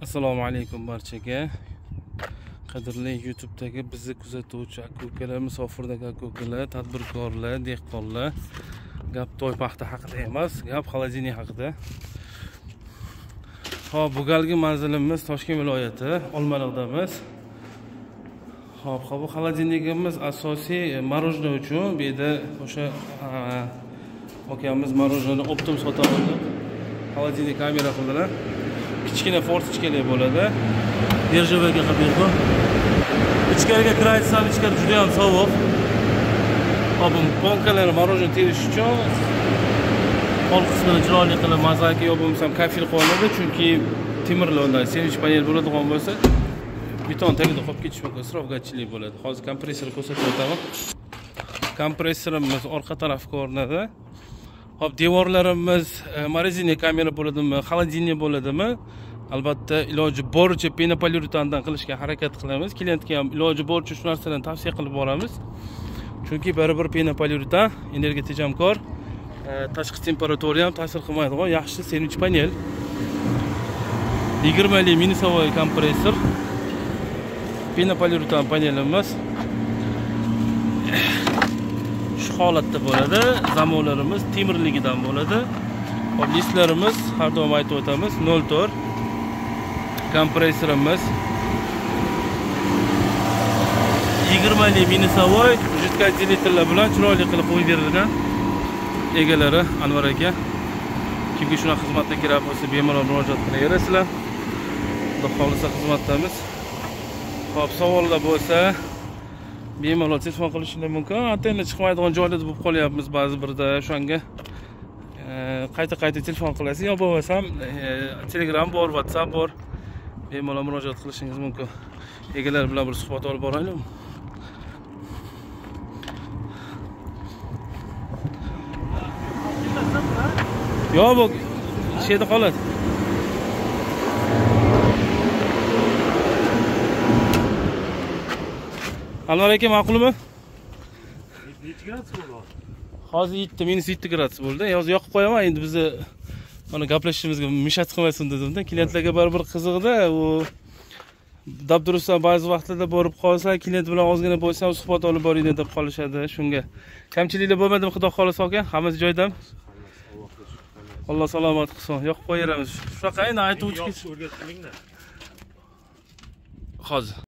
Assalomu alaykum barchaga. Qadrli YouTube'dagi bizni kuzatuvchi aka-ukalar, musofirdagi aka-ukalar, tadbirkorlar, dehqonlar. Gap to'y paxta haqida emas, gap xolodilnik haqida. Hop, bu galgi manzilimiz Toshkent viloyati, Olmaliqdamiz. Hop, bu xolodilnikimiz asosiy marojnoy uchun. Bu yerda o'sha akamiz marojnoyni optim sotadi. Xolodilnik kamera qildilar. Kichkina fortichkali bo'ladi. Berjavaga qilib berdim. Ichkariga kiraytsam, ichkari juda ham sovuq. Hop, ponkalar marojnoy terish uchun pol qismini chiroyli qilib mozaika yo bo'lmasam kafil qo'yiladi, chunki temirlardan sandwich panel bo'ladigan bo'lsa, beton tagida qolib ketish mumkin, isrofgarchilik bo'ladi. Hozir kompressorni ko'rsatib o'taman. Kompressorimiz orqa tarafga o'rnadi. Hop, devorlarimiz morozilnik kamera bo'ladimi, xolodilnik bo'ladimi? Albatta, iloji boricha penopoliuretandan qilishga harakat qilamiz. Klientga ham iloji boricha shu narsadan tavsiya qilib boramiz. Chunki baribir penopoliuretan energiya tejamkor, tashqi temperatura ham ta'sir qilmaydigan yaxshi sandwich panel. 20 li minusavoy kompressor. Penopoliuretan panelimiz shu holatda bo'ladi. Zamonlarimiz temirligidan bo'ladi. Hop, listlarimiz har doim aytib o'tamiz 04. Kompressorimiz 20 li minusavoy jiddiy litrlar bilan chiroyli qilib qo'yib berilgan. Egalari Anvar aka. Kimga shunaqa xizmatga kerak bo'lsa, bemalol murojaat qilaverasizlar. Xudo xolisa xizmatdamiz. Hop, savollar bo'lsa, bemalol telefon qilishingiz mumkin. Antenna chiqmaydigan joylarda bo'lib qolyapmiz ba'zi birda. O'shanga qayta telefon qilasiz yo bo'lmasam Telegram bor, WhatsApp bor. Bemalol murojaat qilishingiz mumkin. Egalar bilan bir suhbat olib boraylik. Yo, bu şeyde qoladi. Anvar aka, ma'qulmi? Necha gradus bo'ldi? Hozir 7 gradus bo'ldi. Hozir yoqib qo'yaman, endi bizni mana gaplashishimizga mishat qilmaysin dedim-da. Klientlarga baribir qiziqda, u dabdurustdan ba'zi vaqtlarda borib qolsa, klient bilan ozgina bo'lsa, suhbat olib boring deb qolishadi. Shunga kamchiliklar bo'lmadimi, xudo xolisa aka? Hammasi joyidami? Alloh salomat qilsin. Yoqib qo'yaramiz. Shunaqa endi aytuvchi. O'rgatdingmi? Hozir